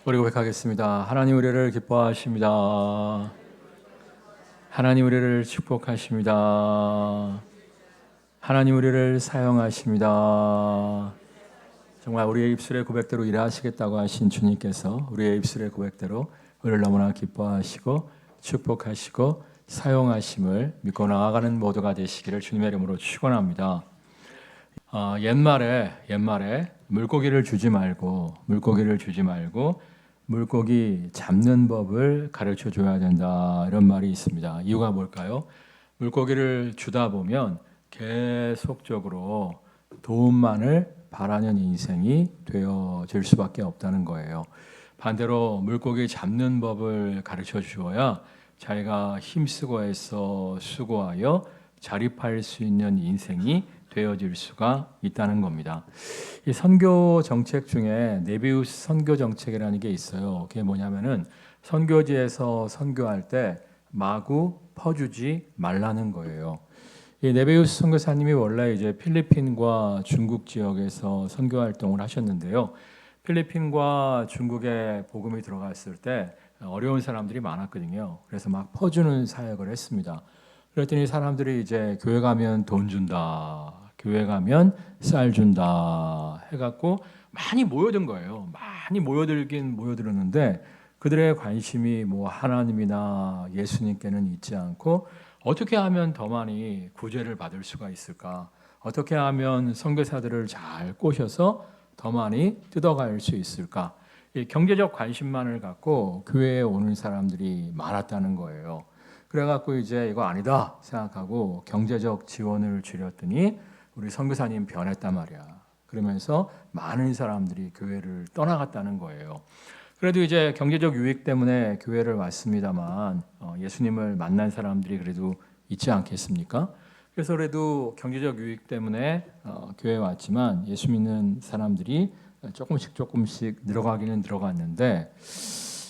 우리 고백하겠습니다. 하나님 우리를 기뻐하십니다. 하나님 우리를 축복하십니다. 하나님 우리를 사용하십니다. 정말 우리의 입술의 고백대로 일하시겠다고 하신 주님께서 우리의 입술의 고백대로 우리를 너무나 기뻐하시고 축복하시고 사용하심을 믿고 나아가는 모두가 되시기를 주님의 이름으로 축원합니다. 옛말에 물고기를 주지 말고 물고기 잡는 법을 가르쳐 줘야 된다, 이런 말이 있습니다. 이유가 뭘까요? 물고기를 주다 보면 계속적으로 도움만을 바라는 인생이 되어질 수밖에 없다는 거예요. 반대로 물고기 잡는 법을 가르쳐 주어야 자기가 힘쓰고 해서 수고하여 자립할 수 있는 인생이 되어질 수가 있다는 겁니다. 이 선교 정책 중에 네비우스 선교 정책이라는 게 있어요. 그게 뭐냐면은 선교지에서 선교할 때 마구 퍼주지 말라는 거예요. 이 네비우스 선교사님이 원래 이제 필리핀과 중국 지역에서 선교 활동을 하셨는데요. 필리핀과 중국에 복음이 들어갔을 때 어려운 사람들이 많았거든요. 그래서 막 퍼주는 사역을 했습니다. 그랬더니 사람들이 이제 교회 가면 돈 준다, 교회 가면 쌀 준다 해갖고 많이 모여든 거예요. 많이 모여들긴 모여들었는데 그들의 관심이 뭐 하나님이나 예수님께는 있지 않고 어떻게 하면 더 많이 구제를 받을 수가 있을까? 어떻게 하면 선교사들을 잘 꼬셔서 더 많이 뜯어갈 수 있을까? 이 경제적 관심만을 갖고 교회에 오는 사람들이 많았다는 거예요. 그래갖고 이제 이거 아니다 생각하고 경제적 지원을 줄였더니 우리 선교사님 변했단 말이야. 그러면서 많은 사람들이 교회를 떠나갔다는 거예요. 그래도 이제 경제적 유익 때문에 교회를 왔습니다만 예수님을 만난 사람들이 그래도 있지 않겠습니까? 그래서 그래도 경제적 유익 때문에 교회에 왔지만 예수 믿는 사람들이 조금씩 늘어가기는 늘어갔는데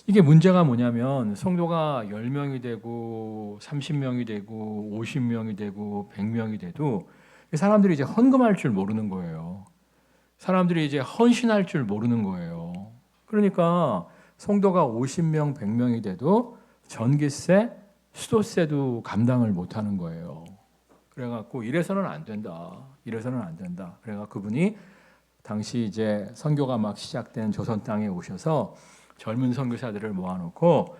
이게 문제가 뭐냐면 성도가 10명이 되고 30명이 되고 50명이 되고 100명이 돼도 사람들이 이제 헌금할 줄 모르는 거예요. 사람들이 이제 헌신할 줄 모르는 거예요. 그러니까 성도가 50명, 100명이 돼도 전기세, 수도세도 감당을 못하는 거예요. 그래갖고 이래서는 안 된다. 그래갖고 그분이 당시 이제 선교가 막 시작된 조선 땅에 오셔서 젊은 선교사들을 모아놓고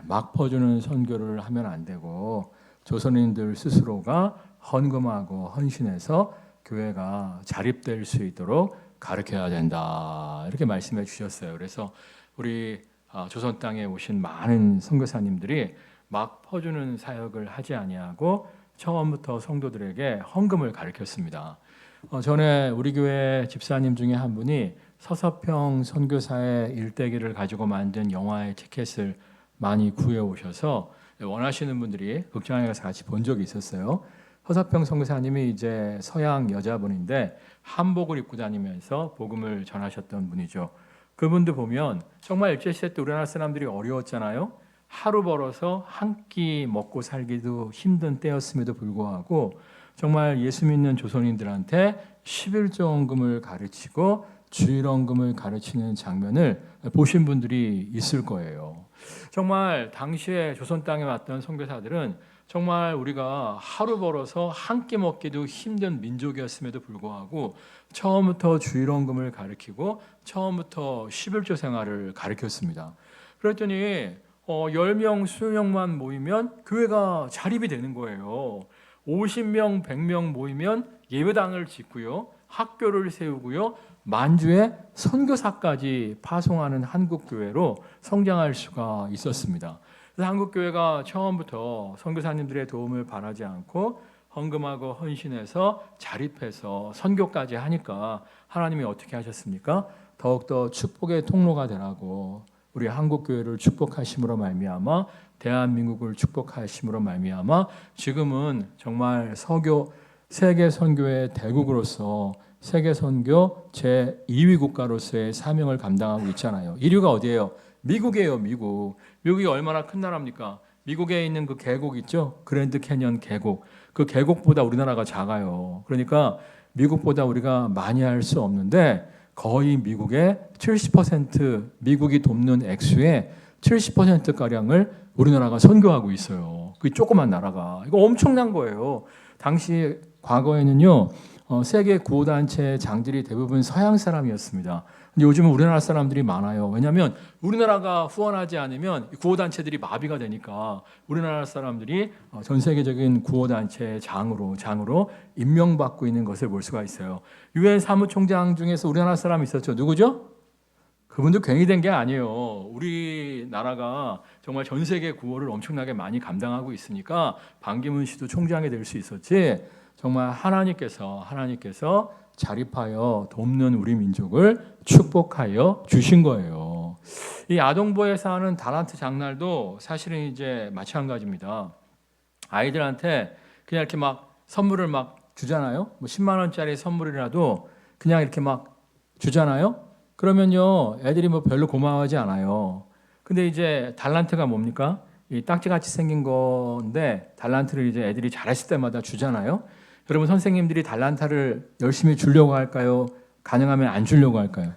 막 퍼주는 선교를 하면 안 되고 조선인들 스스로가 헌금하고 헌신해서 교회가 자립될 수 있도록 가르쳐야 된다, 이렇게 말씀해 주셨어요. 그래서 우리 조선 땅에 오신 많은 선교사님들이 막 퍼주는 사역을 하지 아니하고 처음부터 성도들에게 헌금을 가르쳤습니다. 전에 우리 교회 집사님 중에 한 분이 서서평 선교사의 일대기를 가지고 만든 영화의 티켓을 많이 구해 오셔서 원하시는 분들이 극장에 가서 같이 본 적이 있었어요. 서서평 선교사님이 이제 서양 여자분인데 한복을 입고 다니면서 복음을 전하셨던 분이죠. 그분도 보면 정말 일제시대 때 우리나라 사람들이 어려웠잖아요. 하루 벌어서 한 끼 먹고 살기도 힘든 때였음에도 불구하고 정말 예수 믿는 조선인들한테 11조원금을 가르치고 주일원금을 가르치는 장면을 보신 분들이 있을 거예요. 정말 당시에 조선 땅에 왔던 선교사들은 정말 우리가 하루 벌어서 한 끼 먹기도 힘든 민족이었음에도 불구하고 처음부터 주일원금을 가르치고 처음부터 11조 생활을 가르쳤습니다. 그랬더니 10명, 20명만 모이면 교회가 자립이 되는 거예요. 50명, 100명 모이면 예배당을 짓고요, 학교를 세우고요, 만주에 선교사까지 파송하는 한국교회로 성장할 수가 있었습니다. 그래서 한국교회가 처음부터 선교사님들의 도움을 바라지 않고 헌금하고 헌신해서 자립해서 선교까지 하니까 하나님이 어떻게 하셨습니까? 더욱더 축복의 통로가 되라고 우리 한국교회를 축복하심으로 말미암아 대한민국을 축복하심으로 말미암아 지금은 정말 서교 세계 선교의 대국으로서 세계 선교 제2위 국가로서의 사명을 감당하고 있잖아요. 1위가 어디예요? 미국이에요. 미국이 얼마나 큰 나라입니까? 미국에 있는 그 계곡 있죠? 그랜드 캐년 계곡. 그 계곡보다 우리나라가 작아요. 그러니까 미국보다 우리가 많이 할 수 없는데 거의 미국의 70% 미국이 돕는 액수의 70%가량을 우리나라가 선교하고 있어요. 그 조그만 나라가. 이거 엄청난 거예요. 당시 과거에는요. 세계 구호단체 장들이 대부분 서양 사람이었습니다. 근데 요즘은 우리나라 사람들이 많아요. 왜냐하면 우리나라가 후원하지 않으면 구호단체들이 마비가 되니까 우리나라 사람들이 전 세계적인 구호단체 장으로 임명받고 있는 것을 볼 수가 있어요. 유엔 사무총장 중에서 우리나라 사람이 있었죠. 누구죠? 그분도 괜히 된 게 아니에요. 우리나라가 정말 전 세계 구호를 엄청나게 많이 감당하고 있으니까 반기문 씨도 총장이 될 수 있었지. 정말 하나님께서 자립하여 돕는 우리 민족을 축복하여 주신 거예요. 이 아동부에서 하는 달란트 장날도 사실은 이제 마찬가지입니다. 아이들한테 그냥 이렇게 막 선물을 막 주잖아요. 뭐 10만 원짜리 선물이라도 그냥 이렇게 막 주잖아요. 그러면요, 애들이 뭐 별로 고마워하지 않아요. 근데 이제 달란트가 뭡니까? 이 딱지같이 생긴 건데 달란트를 이제 애들이 잘했을 때마다 주잖아요. 여러분 선생님들이 달란트를 열심히 주려고 할까요? 가능하면 안 주려고 할까요?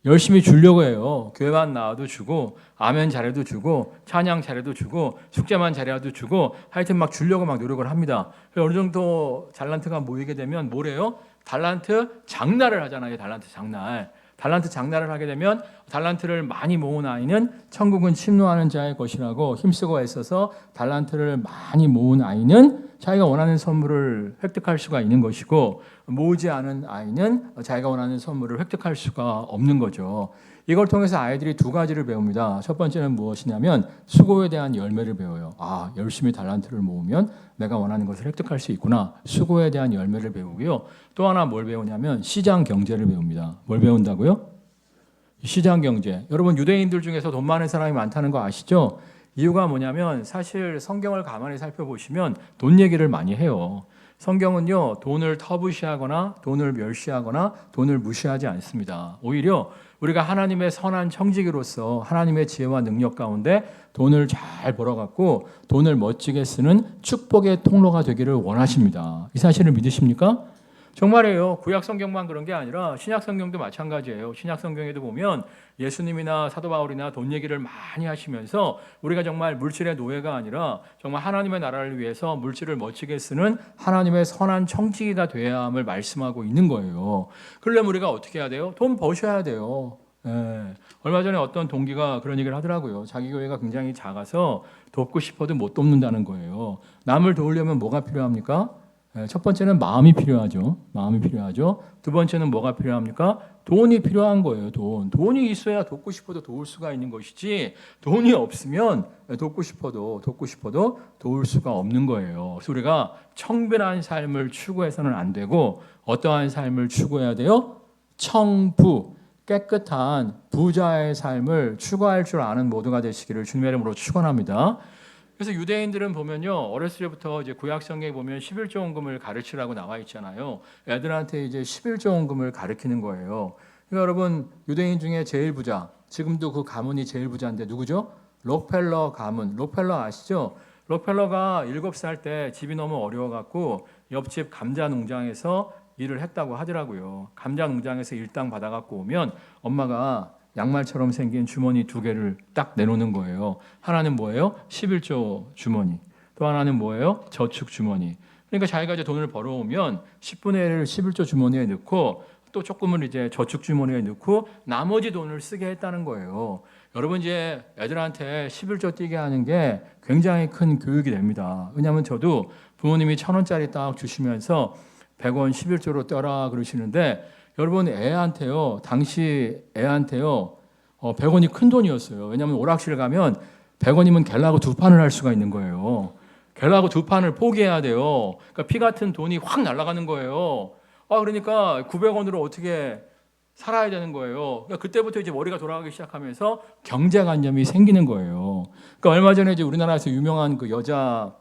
열심히 주려고 해요. 교회만 나와도 주고 아멘 잘해도 주고 찬양 잘해도 주고 숙제만 잘해도 주고 하여튼 막 주려고 막 노력을 합니다. 어느 정도 달란트가 모이게 되면 뭐래요? 달란트 장날을 하잖아요. 달란트 장날을 하게 되면 달란트를 많이 모은 아이는 천국은 침노하는 자의 것이라고 힘쓰고 애써서 달란트를 많이 모은 아이는 자기가 원하는 선물을 획득할 수가 있는 것이고 모으지 않은 아이는 자기가 원하는 선물을 획득할 수가 없는 거죠. 이걸 통해서 아이들이 두 가지를 배웁니다. 첫 번째는 무엇이냐면 수고에 대한 열매를 배워요. 아, 열심히 달란트를 모으면 내가 원하는 것을 획득할 수 있구나. 수고에 대한 열매를 배우고요. 또 하나 뭘 배우냐면 시장 경제를 배웁니다. 뭘 배운다고요? 시장 경제. 여러분 유대인들 중에서 돈 많은 사람이 많다는 거 아시죠? 이유가 뭐냐면 사실 성경을 가만히 살펴보시면 돈 얘기를 많이 해요. 성경은요, 돈을 터부시하거나 돈을 멸시하거나 돈을 무시하지 않습니다. 오히려 우리가 하나님의 선한 청지기로서 하나님의 지혜와 능력 가운데 돈을 잘 벌어갖고 돈을 멋지게 쓰는 축복의 통로가 되기를 원하십니다. 이 사실을 믿으십니까? 정말이에요. 구약 성경만 그런 게 아니라 신약 성경도 마찬가지예요. 신약 성경에도 보면 예수님이나 사도 바울이나 돈 얘기를 많이 하시면서 우리가 정말 물질의 노예가 아니라 정말 하나님의 나라를 위해서 물질을 멋지게 쓰는 하나님의 선한 청지기가 되어야 함을 말씀하고 있는 거예요. 그러려면 우리가 어떻게 해야 돼요? 돈 버셔야 돼요. 예. 얼마 전에 어떤 동기가 그런 얘기를 하더라고요. 자기 교회가 굉장히 작아서 돕고 싶어도 못 돕는다는 거예요. 남을 도우려면 뭐가 필요합니까? 첫 번째는 마음이 필요하죠. 두 번째는 뭐가 필요합니까? 돈이 필요한 거예요. 돈이 있어야 돕고 싶어도 도울 수가 있는 것이지 돈이 없으면 돕고 싶어도 도울 수가 없는 거예요. 그래서 우리가 청빈한 삶을 추구해서는 안 되고 어떠한 삶을 추구해야 돼요? 청부, 깨끗한 부자의 삶을 추구할 줄 아는 모두가 되시기를 주님의 이름으로 축원합니다. 그래서 유대인들은 보면요, 어렸을 때부터 이제 구약 성경에 보면 11조 헌금을 가르치라고 나와 있잖아요. 애들한테 이제 11조 헌금을 가르치는 거예요. 그러니까 여러분 유대인 중에 제일 부자, 지금도 그 가문이 제일 부자인데 누구죠? 록펠러 가문. 록펠러 아시죠? 록펠러가 7살 때 집이 너무 어려워갖고 옆집 감자 농장에서 일을 했다고 하더라고요. 감자 농장에서 일당 받아갖고 오면 엄마가 양말처럼 생긴 주머니 2개를 딱 내놓는 거예요. 하나는 뭐예요? 11조 주머니. 또 하나는 뭐예요? 저축 주머니. 그러니까 자기가 이제 돈을 벌어오면 10분의 1을 11조 주머니에 넣고 또 조금은 이제 저축 주머니에 넣고 나머지 돈을 쓰게 했다는 거예요. 여러분 이제 애들한테 11조 뛰게 하는 게 굉장히 큰 교육이 됩니다. 왜냐하면 저도 부모님이 1,000원짜리 딱 주시면서 100원 11조로 떼라 그러시는데 여러분 당시 애한테요 100원이 큰 돈이었어요. 왜냐하면 오락실 가면 100원이면 갤라고 2판을 할 수가 있는 거예요. 갤라고 2판을 포기해야 돼요. 그러니까 피 같은 돈이 확 날아가는 거예요. 그러니까 900원으로 어떻게 살아야 되는 거예요. 그러니까 그때부터 이제 머리가 돌아가기 시작하면서 경제관념이 생기는 거예요. 그러니까 얼마 전에 이제 우리나라에서 유명한 그 여자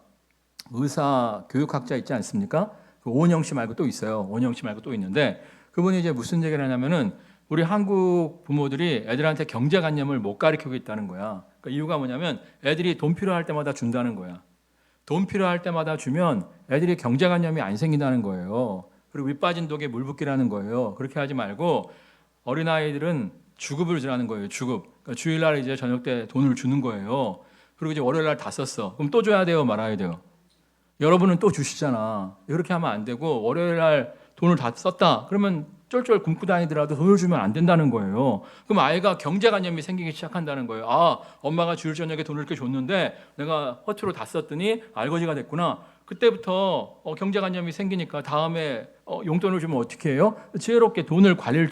의사 교육학자 있지 않습니까? 그 오은영 씨 말고 또 있어요. 오은영 씨 말고 또 있는데 그분이 이제 무슨 얘기를 하냐면은 우리 한국 부모들이 애들한테 경제관념을 못 가르치고 있다는 거야. 그러니까 이유가 뭐냐면 애들이 돈 필요할 때마다 준다는 거야. 돈 필요할 때마다 주면 애들이 경제관념이 안 생긴다는 거예요. 그리고 윗 빠진 독에 물 붓기라는 거예요. 그렇게 하지 말고 어린아이들은 주급을 주라는 거예요. 주급. 그러니까 주일날 이제 저녁 때 돈을 주는 거예요. 그리고 이제 월요일날 다 썼어. 그럼 또 줘야 돼요, 말아야 돼요? 여러분은 또 주시잖아. 이렇게 하면 안 되고 월요일날 돈을 다 썼다. 그러면 쫄쫄 굶고 다니더라도 돈을 주면 안 된다는 거예요. 그럼 아이가 경제관념이 생기기 시작한다는 거예요. 아, 엄마가 주일 저녁에 돈을 이렇게 줬는데 내가 허투루 다 썼더니 알거지가 됐구나. 그때부터 경제관념이 생기니까 다음에 용돈을 주면 어떻게 해요? 지혜롭게 돈을 관리할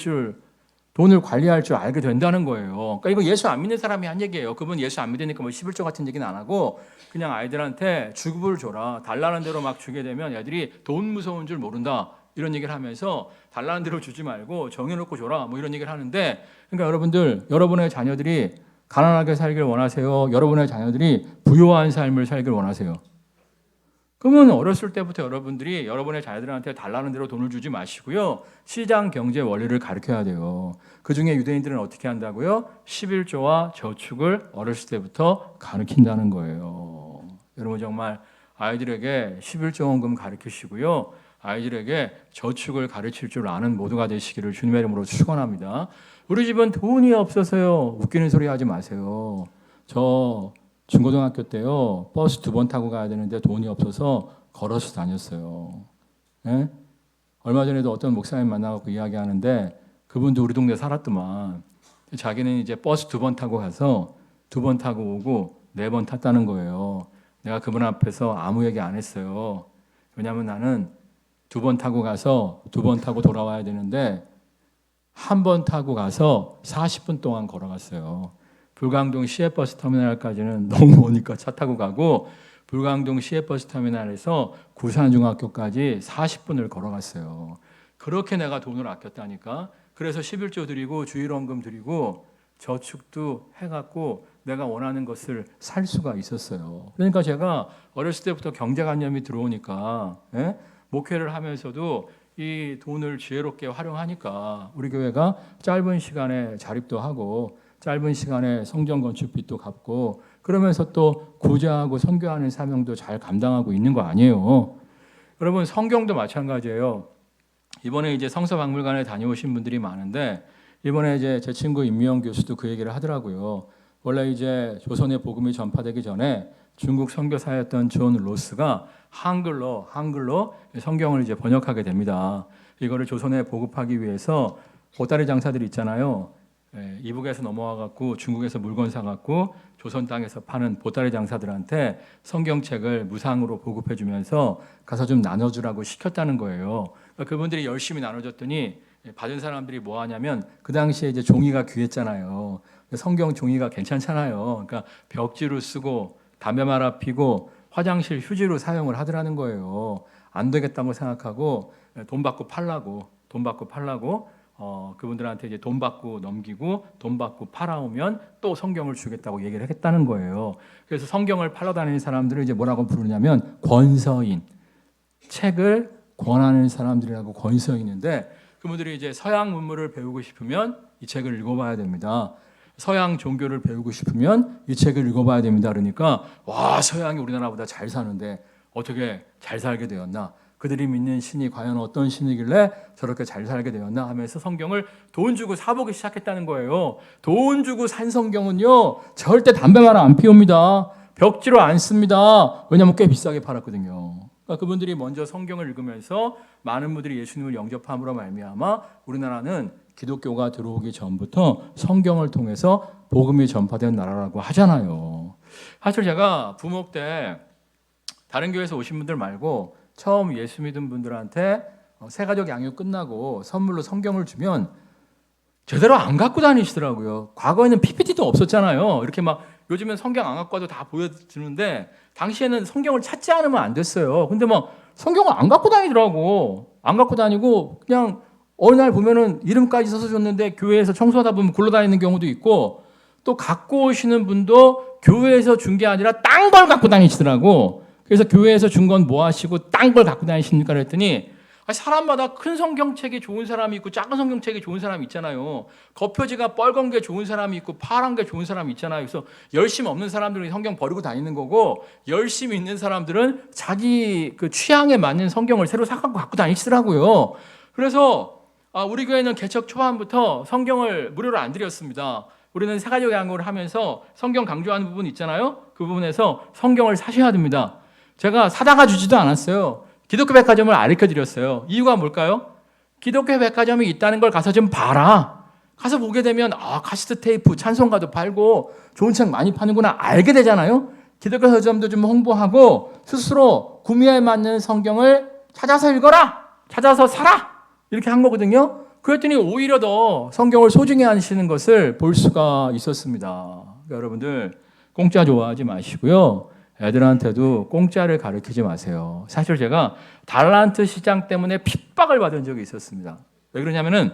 줄 알게 된다는 거예요. 그러니까 이거 예수 안 믿는 사람이 한 얘기예요. 그분 예수 안 믿으니까 뭐 11조 같은 얘기는 안 하고 그냥 아이들한테 주급을 줘라. 달라는 대로 막 주게 되면 애들이 돈 무서운 줄 모른다. 이런 얘기를 하면서 달라는 대로 주지 말고 정해놓고 줘라. 뭐 이런 얘기를 하는데, 그러니까 여러분들, 여러분의 자녀들이 가난하게 살길 원하세요? 여러분의 자녀들이 부유한 삶을 살길 원하세요? 그러면 어렸을 때부터 여러분들이 여러분의 자녀들한테 달라는 대로 돈을 주지 마시고요. 시장 경제 원리를 가르쳐야 돼요. 그중에 유대인들은 어떻게 한다고요? 11조와 저축을 어렸을 때부터 가르친다는 거예요. 여러분 정말 아이들에게 11조원금 가르치시고요. 아이들에게 저축을 가르칠 줄 아는 모두가 되시기를 주님의 이름으로 축원합니다. 우리 집은 돈이 없어서요. 웃기는 소리 하지 마세요. 저 중고등학교 때요, 버스 2번 타고 가야 되는데 돈이 없어서 걸어서 다녔어요. 예? 얼마 전에도 어떤 목사님 만나갖고 이야기하는데 그분도 우리 동네 살았더만. 자기는 이제 버스 2번 타고 가서 2번 타고 오고 4번 탔다는 거예요. 내가 그분 앞에서 아무 얘기 안 했어요. 왜냐하면 나는 2번 타고 가서 2번 타고 돌아와야 되는데 1번 타고 가서 40분 동안 걸어갔어요. 불광동 시외버스 터미널까지는 너무 머니까 차 타고 가고 불광동 시외버스 터미널에서 구산중학교까지 40분을 걸어갔어요. 그렇게 내가 돈을 아꼈다니까. 그래서 11조 드리고 주일원금 드리고 저축도 해갖고 내가 원하는 것을 살 수가 있었어요. 그러니까 제가 어렸을 때부터 경제관념이 들어오니까 목회를 하면서도 이 돈을 지혜롭게 활용하니까 우리 교회가 짧은 시간에 자립도 하고 짧은 시간에 성전 건축빚도 갚고 그러면서 또 구제하고 선교하는 사명도 잘 감당하고 있는 거 아니에요. 여러분 성경도 마찬가지예요. 이번에 이제 성서박물관에 다녀오신 분들이 많은데 이번에 이제 제 친구 임미영 교수도 그 얘기를 하더라고요. 원래 이제 조선의 복음이 전파되기 전에 중국 선교사였던 존 로스가 한글로 성경을 이제 번역하게 됩니다. 이거를 조선에 보급하기 위해서 보따리 장사들이 있잖아요. 이북에서 넘어와 갖고 중국에서 물건 사 갖고 조선 땅에서 파는 보따리 장사들한테 성경책을 무상으로 보급해 주면서 가서 좀 나눠주라고 시켰다는 거예요. 그러니까 그분들이 열심히 나눠줬더니 받은 사람들이 뭐 하냐면 그 당시에 이제 종이가 귀했잖아요. 성경 종이가 괜찮잖아요. 그러니까 벽지로 쓰고 담배 말아 피고 화장실 휴지로 사용을 하더라는 거예요. 안 되겠다고 생각하고 돈 받고 팔라고 그분들한테 이제 돈 받고 넘기고 돈 받고 팔아오면 또 성경을 주겠다고 얘기를 했다는 거예요. 그래서 성경을 팔러 다니는 사람들을 이제 뭐라고 부르냐면 권서인, 책을 권하는 사람들이라고 권서인인데 그분들이 이제 서양 문물을 배우고 싶으면 이 책을 읽어봐야 됩니다. 서양 종교를 배우고 싶으면 이 책을 읽어봐야 됩니다. 그러니까 와 서양이 우리나라보다 잘 사는데 어떻게 잘 살게 되었나? 그들이 믿는 신이 과연 어떤 신이길래 저렇게 잘 살게 되었나 하면서 성경을 돈 주고 사보기 시작했다는 거예요. 돈 주고 산 성경은요 절대 담배 말아 안 피웁니다. 벽지로 안 씁니다. 왜냐하면 꽤 비싸게 팔았거든요. 그러니까 그분들이 먼저 성경을 읽으면서 많은 분들이 예수님을 영접함으로 말미암아 우리나라는 기독교가 들어오기 전부터 성경을 통해서 복음이 전파된 나라라고 하잖아요. 사실 제가 부목 때 다른 교회에서 오신 분들 말고 처음 예수 믿은 분들한테 새가족 양육 끝나고 선물로 성경을 주면 제대로 안 갖고 다니시더라고요. 과거에는 PPT도 없었잖아요. 이렇게 막 요즘엔 성경 안 갖고 와도 다 보여주는데 당시에는 성경을 찾지 않으면 안 됐어요. 근데 막 성경을 안 갖고 다니더라고. 안 갖고 다니고 그냥 어느 날 보면은 이름까지 써서 줬는데 교회에서 청소하다 보면 굴러다니는 경우도 있고 또 갖고 오시는 분도 교회에서 준 게 아니라 딴 걸 갖고 다니시더라고. 그래서 교회에서 준 건 뭐 하시고 딴 걸 갖고 다니십니까? 그랬더니 사람마다 큰 성경책이 좋은 사람이 있고 작은 성경책이 좋은 사람이 있잖아요. 겉표지가 빨간 게 좋은 사람이 있고 파란 게 좋은 사람이 있잖아요. 그래서 열심 없는 사람들은 성경 버리고 다니는 거고 열심히 있는 사람들은 자기 그 취향에 맞는 성경을 새로 사갖고 갖고 다니시더라고요. 그래서 우리 교회는 개척 초반부터 성경을 무료로 안 드렸습니다. 우리는 새가족 양육을 하면서 성경 강조하는 부분 있잖아요. 그 부분에서 성경을 사셔야 됩니다. 제가 사다가 주지도 않았어요. 기독교 백화점을 가르쳐 드렸어요. 이유가 뭘까요? 기독교 백화점이 있다는 걸 가서 좀 봐라. 가서 보게 되면 카세트 테이프, 찬송가도 팔고 좋은 책 많이 파는구나 알게 되잖아요. 기독교 서점도 좀 홍보하고 스스로 구매에 맞는 성경을 찾아서 읽어라. 찾아서 사라. 이렇게 한 거거든요. 그랬더니 오히려 더 성경을 소중히 하시는 것을 볼 수가 있었습니다. 그러니까 여러분들 공짜 좋아하지 마시고요. 애들한테도 공짜를 가르치지 마세요. 사실 제가 달란트 시장 때문에 핍박을 받은 적이 있었습니다. 왜 그러냐면은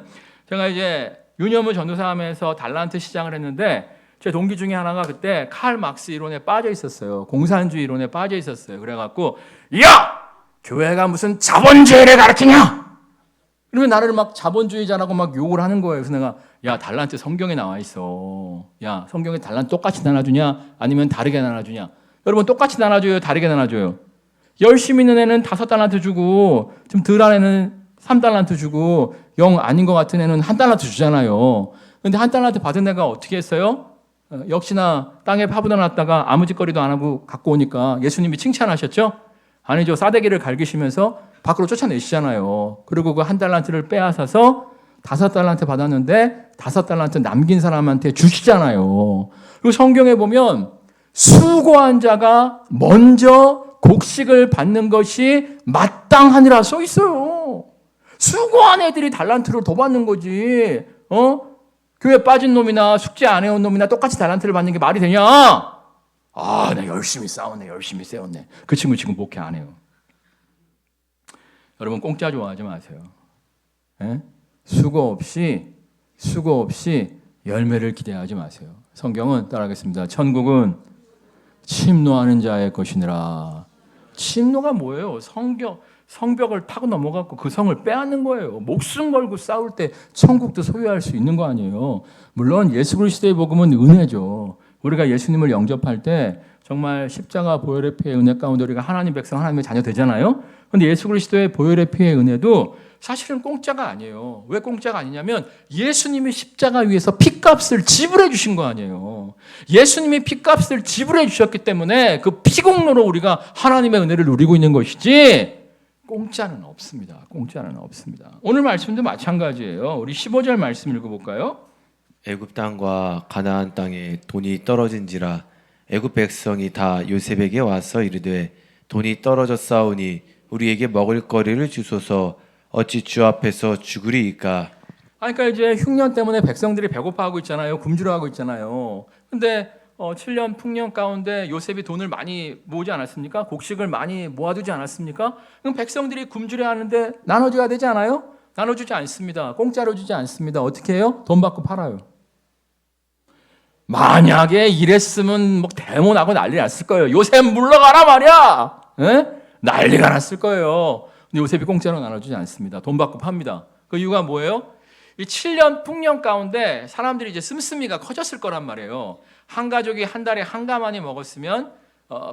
제가 이제 유념우 전도사하면서 달란트 시장을 했는데 제 동기 중에 하나가 그때 칼 막스 이론에 빠져 있었어요. 공산주의 이론에 빠져 있었어요. 그래갖고 야! 교회가 무슨 자본주의를 가르치냐? 그러면 나를 막 자본주의자라고 막 욕을 하는 거예요. 그래서 내가 야 달란트 성경에 나와 있어. 야 성경에 달란트 똑같이 나눠주냐? 아니면 다르게 나눠주냐? 여러분 똑같이 나눠줘요? 다르게 나눠줘요? 열심히 있는 애는 5달란트 주고 좀 덜한 애는 3달란트 주고 영 아닌 것 같은 애는 1달란트 주잖아요. 근데 1달란트 받은 애가 어떻게 했어요? 역시나 땅에 파묻어 놨다가 아무 짓거리도 안 하고 갖고 오니까 예수님이 칭찬하셨죠? 아니죠. 싸대기를 갈기시면서 밖으로 쫓아내시잖아요. 그리고 그 1달란트를 빼앗아서 5달란트 받았는데 5달란트 남긴 사람한테 주시잖아요. 그리고 성경에 보면 수고한 자가 먼저 곡식을 받는 것이 마땅하니라 써 있어요. 수고한 애들이 달란트를 더 받는 거지. 교회 빠진 놈이나 숙제 안 해온 놈이나 똑같이 달란트를 받는 게 말이 되냐? 나 열심히 싸웠네, 열심히 세웠네. 그 친구 지금 목회 안 해요. 여러분 공짜 좋아하지 마세요. 수고 없이 열매를 기대하지 마세요. 성경은 따라하겠습니다. 천국은 침노하는 자의 것이니라. 침노가 뭐예요? 성벽을 타고 넘어가고 그 성을 빼앗는 거예요. 목숨 걸고 싸울 때 천국도 소유할 수 있는 거 아니에요. 물론 예수 그리스도의 복음은 은혜죠. 우리가 예수님을 영접할 때 정말 십자가 보혈의 피의 은혜 가운데 우리가 하나님 백성, 하나님의 자녀 되잖아요. 그런데 예수 그리스도의 보혈의 피의 은혜도 사실은 공짜가 아니에요. 왜 공짜가 아니냐면 예수님이 십자가 위에서 피값을 지불해 주신 거 아니에요. 예수님이 피값을 지불해 주셨기 때문에 그 피공로로 우리가 하나님의 은혜를 누리고 있는 것이지 공짜는 없습니다. 공짜는 없습니다. 오늘 말씀도 마찬가지예요. 우리 15절 말씀 읽어볼까요? 애굽 땅과 가나안 땅에 돈이 떨어진지라 애굽 백성이 다 요셉에게 와서 이르되 돈이 떨어졌사오니 우리에게 먹을 거리를 주소서 어찌 주 앞에서 죽으리이까. 그러니까 이제 흉년 때문에 백성들이 배고파하고 있잖아요. 굶주려하고 있잖아요. 근데 7년 풍년 가운데 요셉이 돈을 많이 모으지 않았습니까? 곡식을 많이 모아두지 않았습니까? 그럼 백성들이 굶주려하는데 나눠줘야 되지 않아요? 나눠주지 않습니다. 공짜로 주지 않습니다. 어떻게 해요? 돈 받고 팔아요. 만약에 이랬으면 뭐 대모나고 난리 났을 거예요. 요셉 물러가라 말이야. 난리가 났을 거예요. 근데 요셉이 공짜로 나눠주지 않습니다. 돈 받고 팝니다. 그 이유가 뭐예요? 이 7년 풍년 가운데 사람들이 이제 씀씀이가 커졌을 거란 말이에요. 한 가족이 한 달에 한 가마니 먹었으면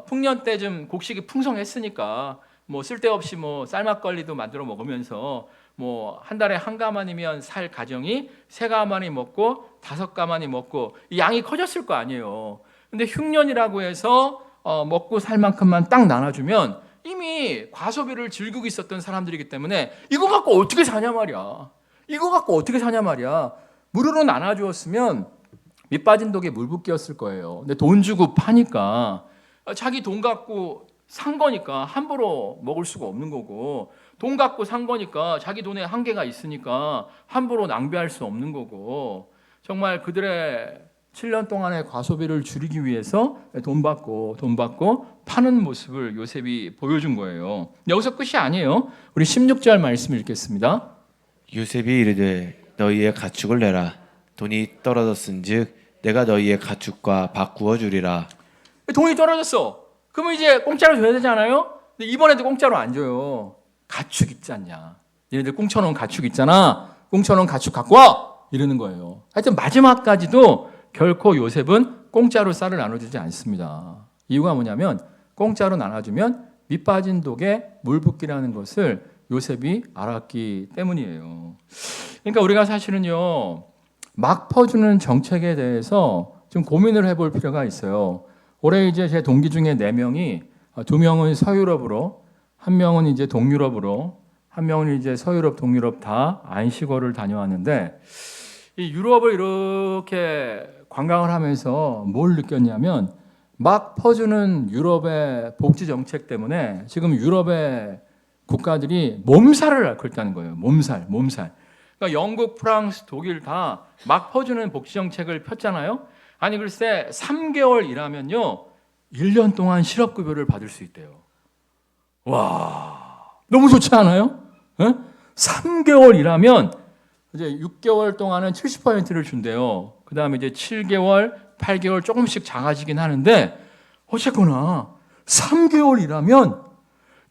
풍년 때좀 곡식이 풍성했으니까 뭐 쓸데없이 뭐 쌀막걸리도 만들어 먹으면서 뭐 한 달에 한 가마니면 살 가정이 3가마니 먹고 5가마니 먹고 이 양이 커졌을 거 아니에요. 근데 흉년이라고 해서 먹고 살 만큼만 딱 나눠주면 이미 과소비를 즐기고 있었던 사람들이기 때문에 이거 갖고 어떻게 사냐 말이야. 이거 갖고 어떻게 사냐 말이야. 무료로 나눠주었으면 밑 빠진 독에 물 붓기였을 거예요. 근데 돈 주고 파니까 자기 돈 갖고 산 거니까 함부로 먹을 수가 없는 거고 돈 갖고 산 거니까 자기 돈에 한계가 있으니까 함부로 낭비할 수 없는 거고 정말 그들의 7년 동안의 과소비를 줄이기 위해서 돈 받고 파는 모습을 요셉이 보여준 거예요. 여기서 끝이 아니에요. 우리 16절 말씀 읽겠습니다. 요셉이 이르되 너희의 가축을 내라. 돈이 떨어졌은즉 내가 너희의 가축과 바꾸어 주리라. 돈이 떨어졌어. 그러면 이제 공짜로 줘야 되지 않아요? 근데 이번에도 공짜로 안 줘요. 가축 있지 않냐. 얘네들 꽁쳐놓은 가축 있잖아. 꽁쳐놓은 가축 갖고 와! 이러는 거예요. 하여튼 마지막까지도 결코 요셉은 공짜로 쌀을 나눠주지 않습니다. 이유가 뭐냐면 공짜로 나눠주면 밑 빠진 독에 물 붓기라는 것을 요셉이 알았기 때문이에요. 그러니까 우리가 사실은요, 막 퍼주는 정책에 대해서 좀 고민을 해볼 필요가 있어요. 올해 이제 제 동기 중에 4명이 2명은 서유럽으로, 1명은 이제 동유럽으로, 1명은 이제 서유럽, 동유럽 다 안식어를 다녀왔는데 이 유럽을 이렇게 관광을 하면서 뭘 느꼈냐면 막 퍼주는 유럽의 복지 정책 때문에 지금 유럽의 국가들이 몸살을 앓고 있다는 거예요. 몸살. 그러니까 영국, 프랑스, 독일 다 막 퍼주는 복지 정책을 폈잖아요. 아니 글쎄 3개월 일하면요 1년 동안 실업급여를 받을 수 있대요. 와, 너무 좋지 않아요? 에? 3개월 일하면 이제 6개월 동안은 70%를 준대요. 그 다음에 이제 7개월, 8개월 조금씩 작아지긴 하는데 어쨌거나 3개월 일하면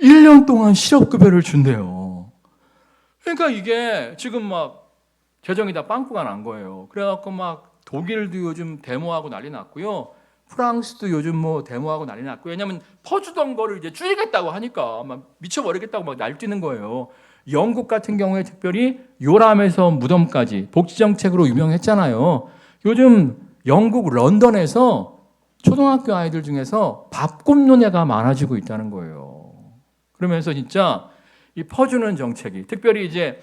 1년 동안 실업급여를 준대요. 그러니까 이게 지금 막 재정이 다 빵꾸가 난 거예요. 그래갖고 막 독일도 요즘 데모하고 난리 났고요. 프랑스도 요즘 뭐 데모하고 난리 났고요. 왜냐하면 퍼주던 거를 이제 줄이겠다고 하니까 막 미쳐버리겠다고 막 날뛰는 거예요. 영국 같은 경우에 특별히 요람에서 무덤까지 복지정책으로 유명했잖아요. 요즘 영국 런던에서 초등학교 아이들 중에서 밥 굶는 애가 많아지고 있다는 거예요. 그러면서 진짜 이 퍼주는 정책이 특별히 이제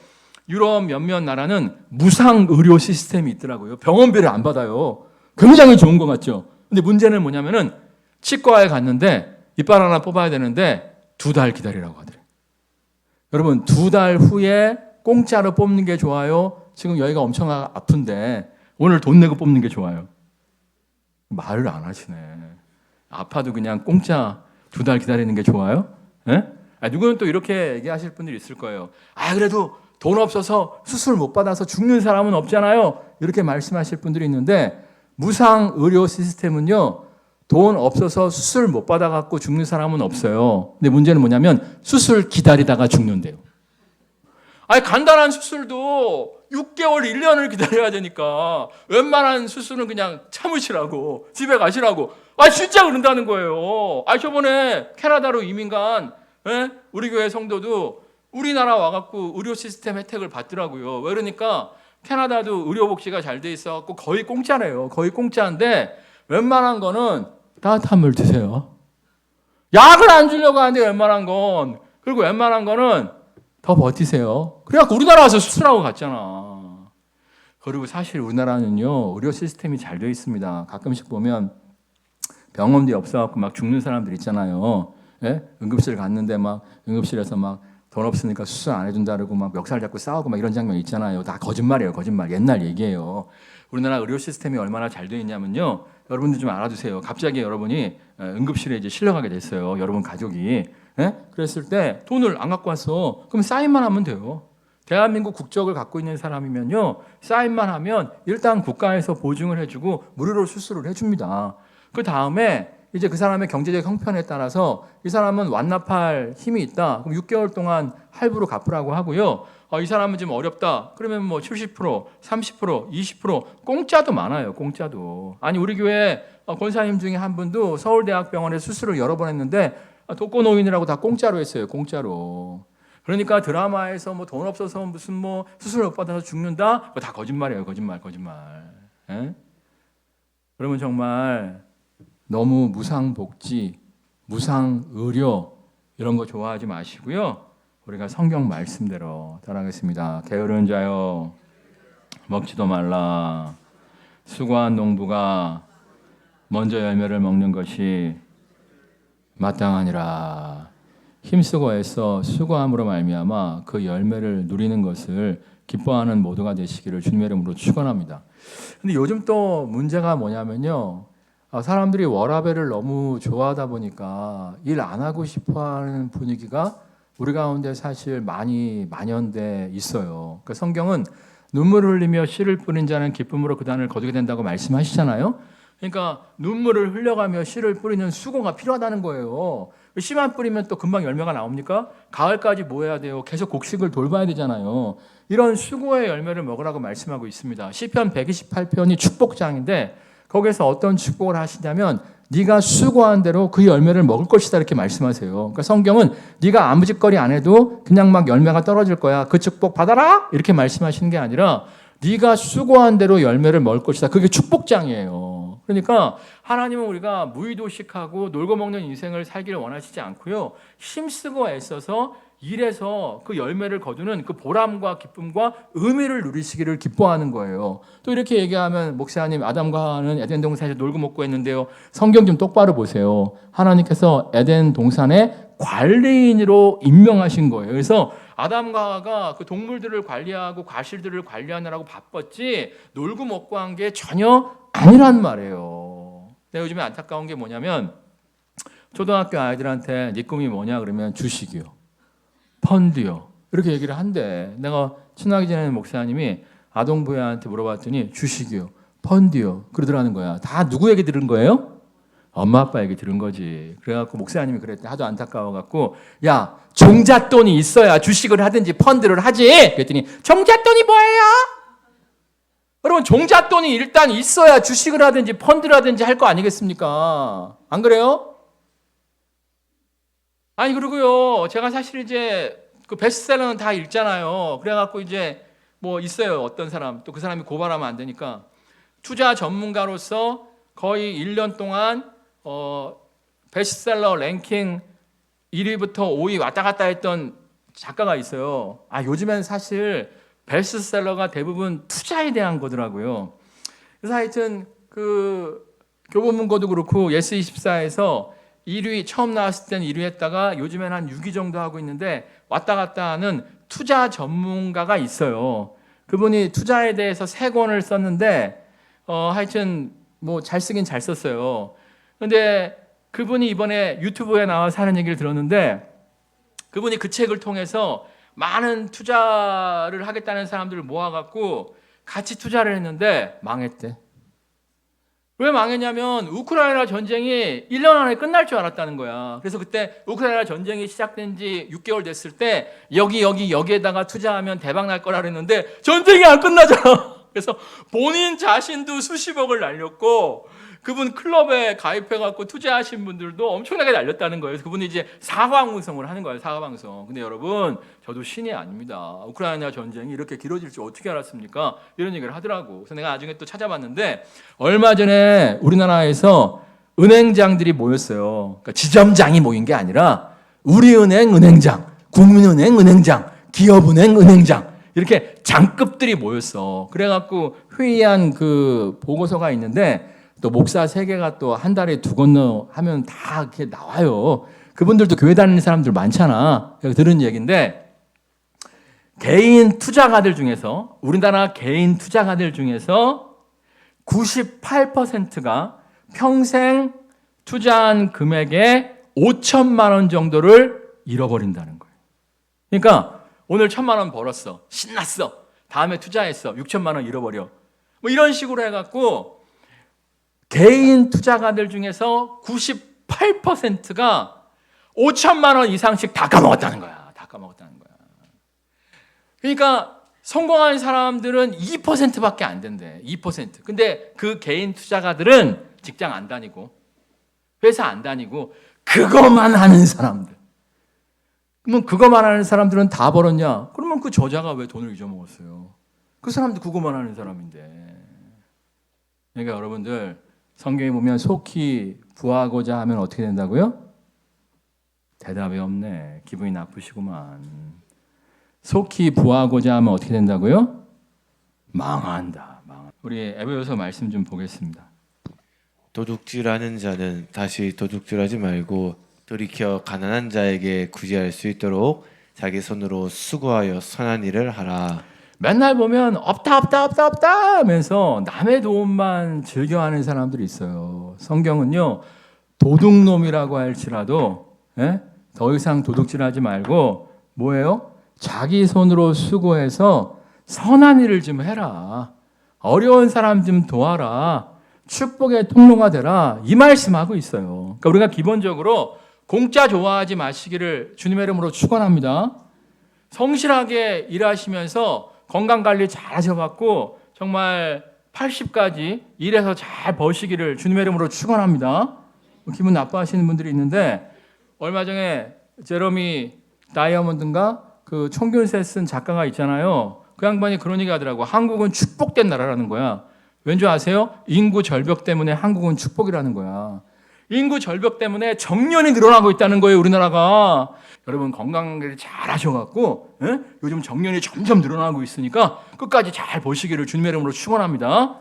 유럽 몇몇 나라는 무상 의료 시스템이 있더라고요. 병원비를 안 받아요. 굉장히 좋은 것 같죠. 근데 문제는 뭐냐면은 치과에 갔는데 이빨 하나 뽑아야 되는데 2달 기다리라고 하더래요. 여러분 2달 후에 공짜로 뽑는 게 좋아요? 지금 여기가 엄청 아픈데 오늘 돈 내고 뽑는 게 좋아요? 말을 안 하시네. 아파도 그냥 공짜 2달 기다리는 게 좋아요? 예? 누구는 또 이렇게 얘기하실 분들이 있을 거예요. 그래도 돈 없어서 수술 못 받아서 죽는 사람은 없잖아요. 이렇게 말씀하실 분들이 있는데 무상 의료 시스템은요. 돈 없어서 수술 못 받아갖고 죽는 사람은 없어요. 근데 문제는 뭐냐면 수술 기다리다가 죽는데요. 간단한 수술도 6개월, 1년을 기다려야 되니까 웬만한 수술은 그냥 참으시라고 집에 가시라고. 진짜 그런다는 거예요. 저번에 캐나다로 이민 간 우리 교회 성도도 우리나라 와갖고 의료 시스템 혜택을 받더라고요. 왜 그러니까 캐나다도 의료복지가 잘 돼 있어갖고 거의 공짜래요. 거의 공짜인데 웬만한 거는 따뜻한 물 드세요. 약을 안 주려고 하는데 웬만한 건. 그리고 웬만한 거는 더 버티세요. 그래갖고 우리나라 와서 수술하고 갔잖아. 그리고 사실 우리나라는요 의료 시스템이 잘 돼 있습니다. 가끔씩 보면 병원비 없어갖고 막 죽는 사람들 있잖아요. 응급실 갔는데 막 응급실에서 막 돈 없으니까 수술 안 해준다 그러고 막 멱살 잡고 싸우고 막 이런 장면 있잖아요. 다 거짓말이에요. 거짓말. 옛날 얘기예요. 우리나라 의료 시스템이 얼마나 잘 돼 있냐면요. 여러분들 좀 알아두세요. 갑자기 여러분이 응급실에 이제 실려가게 됐어요. 여러분 가족이. 그랬을 때 돈을 안 갖고 왔어. 그럼 사인만 하면 돼요. 대한민국 국적을 갖고 있는 사람이면요. 사인만 하면 일단 국가에서 보증을 해주고 무료로 수술을 해줍니다. 그 다음에 이제 그 사람의 경제적 형편에 따라서 이 사람은 완납할 힘이 있다. 그럼 6개월 동안 할부로 갚으라고 하고요. 이 사람은 좀 어렵다. 그러면 뭐 70%, 30%, 20% 공짜도 많아요. 공짜도. 우리 교회 권사님 중에 한 분도 서울대학병원에 수술을 여러 번 했는데 독거노인이라고 다 공짜로 했어요. 공짜로. 그러니까 드라마에서 뭐 돈 없어서 무슨 뭐 수술 못 받아서 죽는다. 그거 다 거짓말이에요. 거짓말. 그러면 정말 너무 무상복지, 무상의료 이런 거 좋아하지 마시고요. 우리가 성경 말씀대로 따라하겠습니다. 게으른 자여 먹지도 말라. 수고한 농부가 먼저 열매를 먹는 것이 마땅하니라. 힘쓰고 애써 수고함으로 말미암아 그 열매를 누리는 것을 기뻐하는 모두가 되시기를 주님의 이름으로 축원합니다. 근데 요즘 또 문제가 뭐냐면요. 사람들이 워라밸을 너무 좋아하다 보니까 일 안 하고 싶어하는 분위기가 우리 가운데 사실 많이 만연돼 있어요. 그러니까 성경은 눈물을 흘리며 씨를 뿌린 자는 기쁨으로 그 단을 거두게 된다고 말씀하시잖아요. 그러니까 눈물을 흘려가며 씨를 뿌리는 수고가 필요하다는 거예요. 씨만 뿌리면 또 금방 열매가 나옵니까? 가을까지 뭐 해야 돼요? 계속 곡식을 돌봐야 되잖아요. 이런 수고의 열매를 먹으라고 말씀하고 있습니다. 시편 128편이 축복장인데 거기서 어떤 축복을 하시냐면 네가 수고한 대로 그 열매를 먹을 것이다 이렇게 말씀하세요. 그러니까 성경은 네가 아무 짓거리 안 해도 그냥 막 열매가 떨어질 거야. 그 축복 받아라 이렇게 말씀하시는 게 아니라 네가 수고한 대로 열매를 먹을 것이다. 그게 축복장이에요. 그러니까 하나님은 우리가 무의도식하고 놀고 먹는 인생을 살기를 원하시지 않고요. 힘쓰고 애써서 일해서 그 열매를 거두는 그 보람과 기쁨과 의미를 누리시기를 기뻐하는 거예요. 또 이렇게 얘기하면 목사님 아담과 하와는 에덴 동산에서 놀고 먹고 했는데요. 성경 좀 똑바로 보세요. 하나님께서 에덴 동산의 관리인으로 임명하신 거예요. 그래서 아담과 하와가 그 동물들을 관리하고 과실들을 관리하느라고 바빴지 놀고 먹고 한 게 전혀 아니란 말이에요. 근데 요즘에 안타까운 게 뭐냐면 초등학교 아이들한테 네 꿈이 뭐냐 그러면 주식이요. 펀드요. 이렇게 얘기를 한대. 내가 친하게 지내는 목사님이 아동부회한테 물어봤더니 주식이요. 펀드요. 그러더라는 거야. 다 누구 얘기 들은 거예요? 엄마 아빠 얘기 들은 거지. 그래갖고 목사님이 그랬대. 하도 안타까워갖고 야 종잣돈이 있어야 주식을 하든지 펀드를 하지. 그랬더니 종잣돈이 뭐예요? 여러분 종잣돈이 일단 있어야 주식을 하든지 펀드를 하든지 할 거 아니겠습니까? 안 그래요? 아니 그리고요 제가 사실 이제 그 베스트셀러는 다 읽잖아요. 그래갖고 이제 뭐 있어요 어떤 사람 또 그 사람이 고발하면 안 되니까 투자 전문가로서 거의 1년 동안 베스트셀러 랭킹 1위부터 5위 왔다 갔다 했던 작가가 있어요. 아 요즘엔 사실 베스트셀러가 대부분 투자에 대한 거더라고요. 그래서 하여튼 그 교보문고도 그렇고 예스24에서 1위 처음 나왔을 때는 1위 했다가 요즘엔 한 6위 정도 하고 있는데 왔다 갔다 하는 투자 전문가가 있어요. 그분이 투자에 대해서 3권을 썼는데 하여튼 뭐 잘 쓰긴 잘 썼어요. 근데 그분이 이번에 유튜브에 나와서 하는 얘기를 들었는데 그분이 그 책을 통해서 많은 투자를 하겠다는 사람들을 모아갖고 같이 투자를 했는데 망했대. 왜 망했냐면 우크라이나 전쟁이 1년 안에 끝날 줄 알았다는 거야. 그래서 그때 우크라이나 전쟁이 시작된 지 6개월 됐을 때 여기에다가 투자하면 대박 날 거라 그랬는데 전쟁이 안 끝나잖아. 그래서 본인 자신도 수십억을 날렸고 그분 클럽에 가입해갖고 투자하신 분들도 엄청나게 날렸다는 거예요. 그래서 그분이 이제 사과방송을 하는 거예요. 사과방송. 근데 여러분 저도 신이 아닙니다. 우크라이나 전쟁이 이렇게 길어질 줄 어떻게 알았습니까? 이런 얘기를 하더라고. 그래서 내가 나중에 또 찾아봤는데 얼마 전에 우리나라에서 은행장들이 모였어요. 그러니까 지점장이 모인 게 아니라 우리은행 은행장, 국민은행 은행장, 기업은행 은행장 이렇게 장급들이 모였어. 그래갖고 회의한 그 보고서가 있는데 또 목사 3개가 또 한 달에 2건 하면 다 이렇게 나와요. 그분들도 교회 다니는 사람들 많잖아. 들은 얘기인데 개인 투자가들 중에서 우리나라 개인 투자가들 중에서 98%가 평생 투자한 금액의 5천만 원 정도를 잃어버린다는 거예요. 그러니까 오늘 1,000만 원 벌었어. 신났어. 다음에 투자했어. 6천만 원 잃어버려. 뭐 이런 식으로 해갖고 개인 투자가들 중에서 98%가 5천만 원 이상씩 다 까먹었다는 거야. 다 까먹었다는 거야. 그러니까 성공한 사람들은 2%밖에 안 된대. 2%. 근데 그 개인 투자가들은 직장 안 다니고 회사 안 다니고 그것만 하는 사람들. 그러면 그것만 하는 사람들은 다 벌었냐? 그러면 그 저자가 왜 돈을 잊어먹었어요? 그 사람도 그것만 하는 사람인데. 그러니까 여러분들 성경에 보면 속히 부하고자 하면 어떻게 된다고요? 대답이 없네. 기분이 나쁘시구만. 속히 부하고자 하면 어떻게 된다고요? 망한다. 우리 에베소서 말씀 좀 보겠습니다. 도둑질하는 자는 다시 도둑질하지 말고 돌이켜 가난한 자에게 구제할 수 있도록 자기 손으로 수고하여 선한 일을 하라. 맨날 보면 없다 하면서 남의 도움만 즐겨하는 사람들이 있어요. 성경은요 도둑놈이라고 할지라도 더 이상 도둑질하지 말고 뭐예요? 자기 손으로 수고해서 선한 일을 좀 해라. 어려운 사람 좀 도와라. 축복의 통로가 되라. 이 말씀하고 있어요. 그러니까 우리가 기본적으로 공짜 좋아하지 마시기를 주님의 이름으로 축원합니다. 성실하게 일하시면서 건강관리 잘 하셔갖고 정말 80까지 일해서 잘 버시기를 주님의 이름으로 축원합니다. 기분 나빠하시는 분들이 있는데 얼마 전에 제러미 다이아몬드인가 그 총균세 쓴 작가가 있잖아요. 그 양반이 그런 얘기 하더라고. 한국은 축복된 나라라는 거야. 왠지 아세요? 인구 절벽 때문에 한국은 축복이라는 거야. 인구 절벽 때문에 정년이 늘어나고 있다는 거예요, 우리나라가. 여러분 건강을 잘 하셔갖고 요즘 정년이 점점 늘어나고 있으니까 끝까지 잘 버시기를 주님의 이름으로 축원합니다.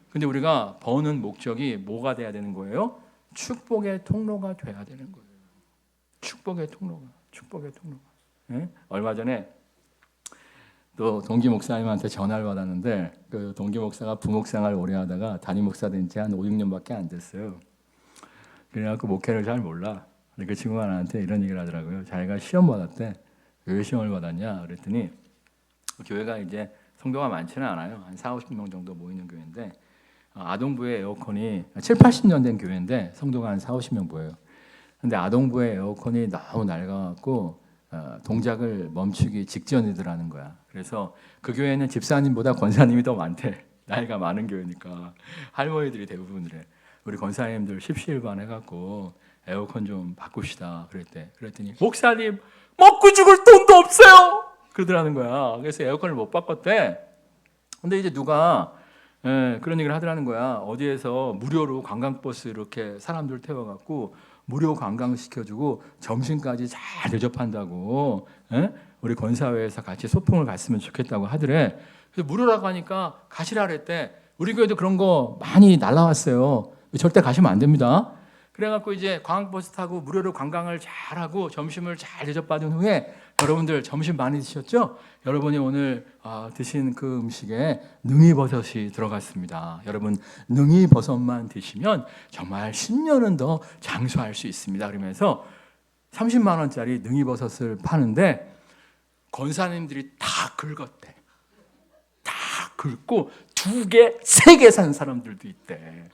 근데 우리가 버는 목적이 뭐가 돼야 되는 거예요? 축복의 통로가 돼야 되는 거예요. 축복의 통로가. 얼마 전에 또 동기 목사님한테 전화를 받았는데 그 동기 목사가 부목생활 오래 하다가 담임 목사 된 지 한 5, 6년밖에 안 됐어요. 그래갖고 목회를 잘 몰라. 그 친구가 나한테 이런 얘기를 하더라고요. 자기가 시험 받았대. 왜 시험을 받았냐 그랬더니 교회가 이제 성도가 많지는 않아요. 한 4, 50명 정도 모이는 교회인데 아동부의 에어컨이 7, 80년 된 교회인데 성도가 한 4, 50명 모여요. 근데 아동부의 에어컨이 너무 낡아갖고 동작을 멈추기 직전이더라는 거야. 그래서 그 교회는 집사님보다 권사님이 더 많대. 나이가 많은 교회니까 할머니들이 대부분이래. 우리 권사님들 십시일반 해갖고 에어컨 좀 바꿉시다 그랬대. 그랬더니 목사님 먹고 죽을 돈도 없어요 그러더라는 거야. 그래서 에어컨을 못 바꿨대. 근데 이제 누가 그런 얘기를 하더라는 거야. 어디에서 무료로 관광버스 이렇게 사람들 태워갖고 무료 관광시켜주고 점심까지 잘 대접한다고 우리 권사회에서 같이 소풍을 갔으면 좋겠다고 하더래. 그래서 무료라고 하니까 가시라 그랬대. 우리 교회도 그런 거 많이 날라왔어요. 절대 가시면 안 됩니다. 그래갖고 이제 관광버스 타고 무료로 관광을 잘하고 점심을 잘 대접받은 후에 여러분들 점심 많이 드셨죠? 여러분이 오늘 드신 그 음식에 능이버섯이 들어갔습니다. 여러분 능이버섯만 드시면 정말 10년은 더 장수할 수 있습니다. 그러면서 30만 원짜리 능이버섯을 파는데 권사님들이 다 긁었대. 다 긁고 2개, 3개 산 사람들도 있대.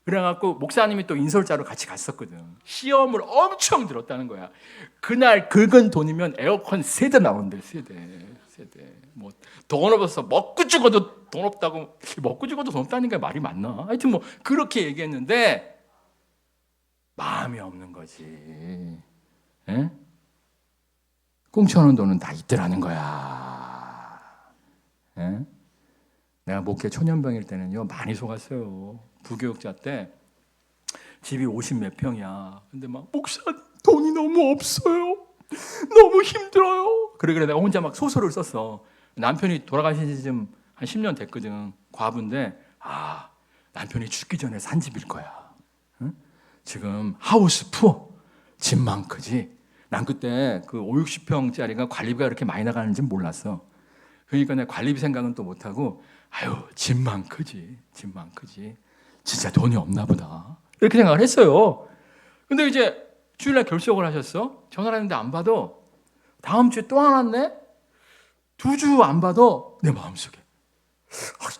그래갖고 목사님이 또 인솔자로 같이 갔었거든. 시험을 엄청 들었다는 거야. 그날 긁은 돈이면 에어컨 3대 나온대. 3대. 뭐 돈 없어서 먹고 죽어도 돈 없다고. 먹고 죽어도 돈 없다는 게 말이 맞나? 하여튼 뭐 그렇게 얘기했는데 마음이 없는 거지. 에? 꽁쳐놓은 돈은 다 있더라는 거야. 에? 내가 목회 초년병일 때는요 많이 속았어요. 부교육자 때 집이 50몇 평이야. 근데 막 목사님 돈이 너무 없어요. 너무 힘들어요. 그래 내가 혼자 막 소설을 썼어. 남편이 돌아가신 지 좀 한 10년 됐거든. 과부인데 남편이 죽기 전에 산 집일 거야. 응? 지금 하우스 푸어 집만 크지. 난 그때 그 5, 60평짜리가 관리비가 그렇게 많이 나가는지 몰랐어. 그러니까 내가 관리비 생각은 또 못하고 집만 크지. 진짜 돈이 없나 보다. 이렇게 생각을 했어요. 근데 이제 주일날 결석을 하셨어. 전화를 했는데 안 받아. 다음 주에 또 안 왔네. 2주 안 받아. 내 마음속에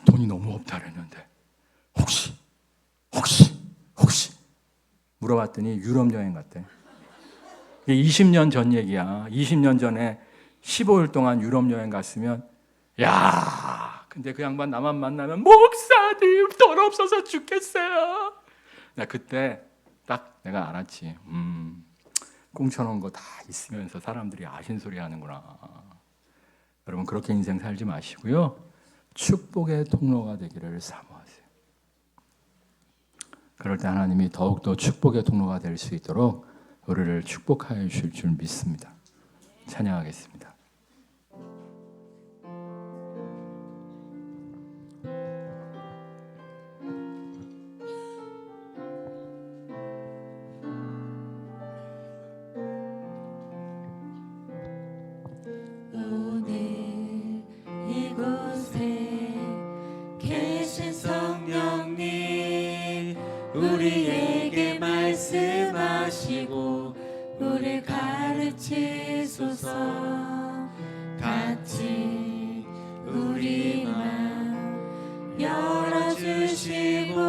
돈이 너무 없다 그랬는데 혹시 물어봤더니 유럽 여행 갔대. 이게 20년 전 얘기야. 20년 전에 15일 동안 유럽 여행 갔으면 근데 그 양반 나만 만나면 목사님 돈 없어서 죽겠어요. 나 그때 딱 내가 알았지. 꽁쳐놓은 거 다 있으면서 사람들이 아신소리 하는구나. 여러분 그렇게 인생 살지 마시고요. 축복의 통로가 되기를 사모하세요. 그럴 때 하나님이 더욱더 축복의 통로가 될 수 있도록 우리를 축복하여 주실 줄 믿습니다. 찬양하겠습니다. 우리에게 말씀하시고 우리 가르치소서. 같이 우리 맘 열어주시고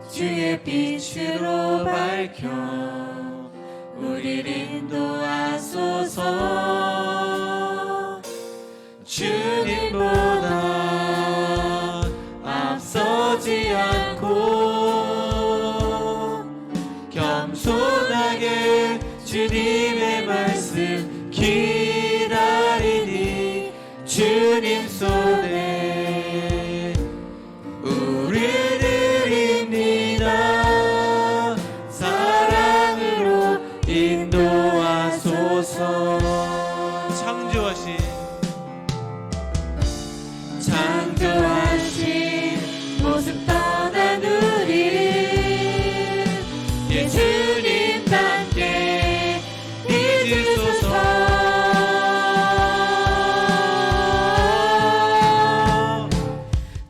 주의 빛으로 밝혀 우리를 인도하소서. 주님보다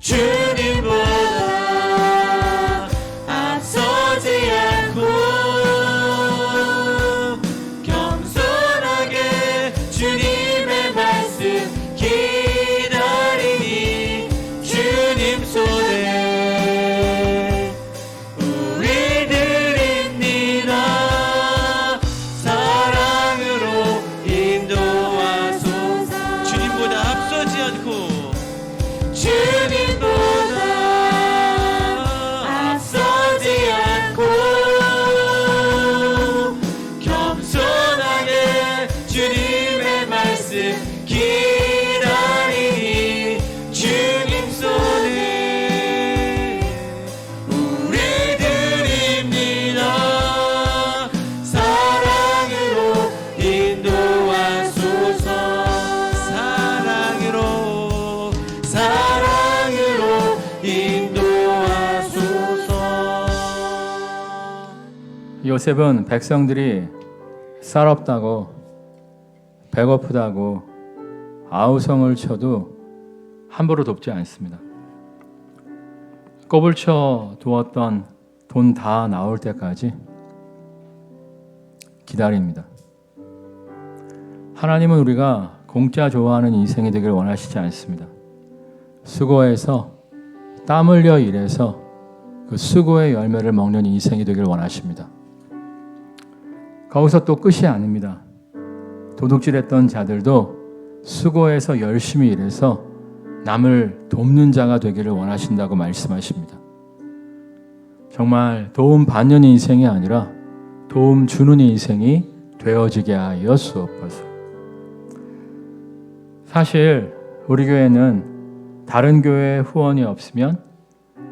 주님보다 앞서지 않고 겸손하게 주님의 말씀 기다리니 주님 손에 우리 드립니다. 사랑으로 인도하소서. 주님보다 앞서지 않고 주님보다 앞서지 않고 겸손하게 주님의 말씀 기다리니 주님 손에 우리 드립니다. 사랑으로 인도하소서. 사랑으로 인도하소서. 요셉은 백성들이 쌀 없다고 배고프다고 아우성을 쳐도 함부로 돕지 않습니다. 꼽을 쳐 두었던 돈 다 나올 때까지 기다립니다. 하나님은 우리가 공짜 좋아하는 인생이 되길 원하시지 않습니다. 수고해서 땀 흘려 일해서 그 수고의 열매를 먹는 인생이 되길 원하십니다. 거기서 또 끝이 아닙니다. 도둑질했던 자들도 수고해서 열심히 일해서 남을 돕는 자가 되기를 원하신다고 말씀하십니다. 정말 도움 받는 인생이 아니라 도움 주는 인생이 되어지게 하여 주옵소서. 사실 우리 교회는 다른 교회에 후원이 없으면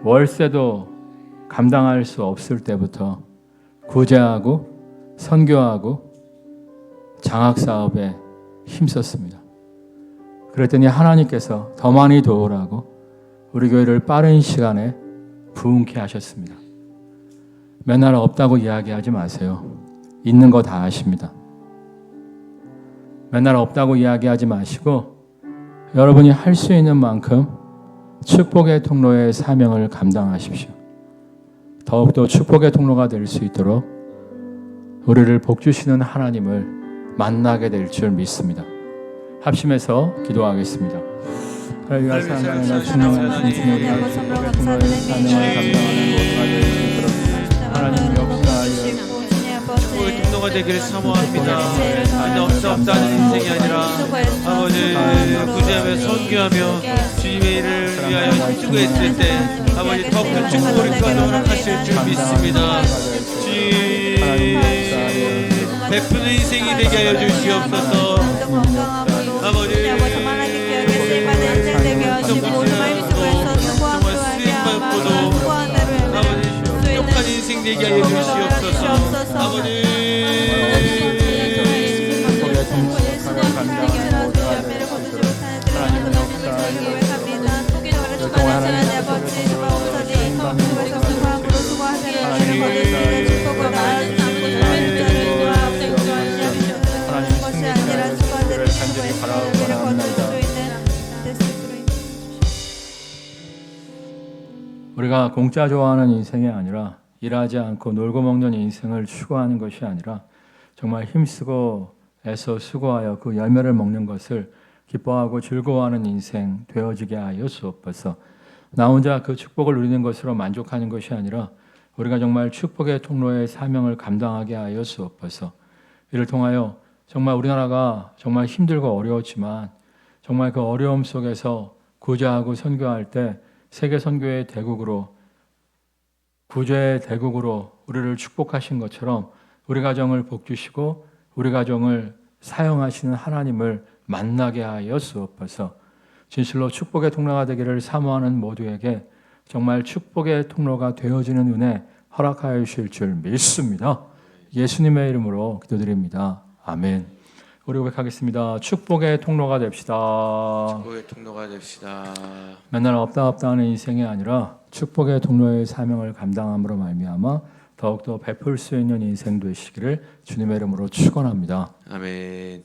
월세도 감당할 수 없을 때부터 구제하고 선교하고 장학사업에 힘썼습니다. 그랬더니 하나님께서 더 많이 도우라고 우리 교회를 빠른 시간에 부흥케 하셨습니다. 맨날 없다고 이야기하지 마세요. 있는 거 다 아십니다. 맨날 없다고 이야기하지 마시고 여러분이 할 수 있는 만큼 축복의 통로의 사명을 감당하십시오. 더욱더 축복의 통로가 될 수 있도록 우리를 복주시는 하나님을 만나게 될 줄 믿습니다. 합심해서 기도하겠습니다. 하나님 사랑하는 주님, 우리가 축복의 통로의 사명을 감당하는 모두가 될 수 있도록 하나님 역사하여 축복의 통로가 되기를 사모합니다. 근데 없다는 인생이 아니라 아버지 구제하며 선교하며 주님의 일을 위하여 힘쓰고했을 때 아버지 더 큰 축복을 가져하실 줄 믿습니다. 주님 베푸는 인생이 되게 하여 주시옵소서. 아버지 정말 쓰임받고도 아버지 흉독한 인생 되게 하여 주시옵소서. 아버지 우리가 공짜 좋아하는 인생이 아니라 일하지 않고 놀고 먹는 인생을 추구하는 것이 아니라 정말 힘쓰고 애써 수고하여 그 열매를 먹는 것을 기뻐하고 즐거워하는 인생 되어지게 하여 주옵소서. 나 혼자 그 축복을 누리는 것으로 만족하는 것이 아니라 우리가 정말 축복의 통로의 사명을 감당하게 하여 주옵소서. 이를 통하여 정말 우리나라가 정말 힘들고 어려웠지만 정말 그 어려움 속에서 구제하고 선교할 때 세계 선교의 대국으로 구제의 대국으로 우리를 축복하신 것처럼 우리 가정을 복주시고 우리 가정을 사용하시는 하나님을 만나게 하여 주옵소서. 진실로 축복의 통로가 되기를 사모하는 모두에게 정말 축복의 통로가 되어지는 은혜 허락하여 주실 줄 믿습니다. 예수님의 이름으로 기도드립니다. 아멘. 우리 고백하겠습니다. 축복의 통로가 됩시다. 축복의 통로가 됩시다. 맨날 없다 하는 인생이 아니라 축복의 통로의 사명을 감당함으로 말미암아 더욱더 베풀 수 있는 인생 되시기를 주님의 이름으로 축원합니다. 아멘.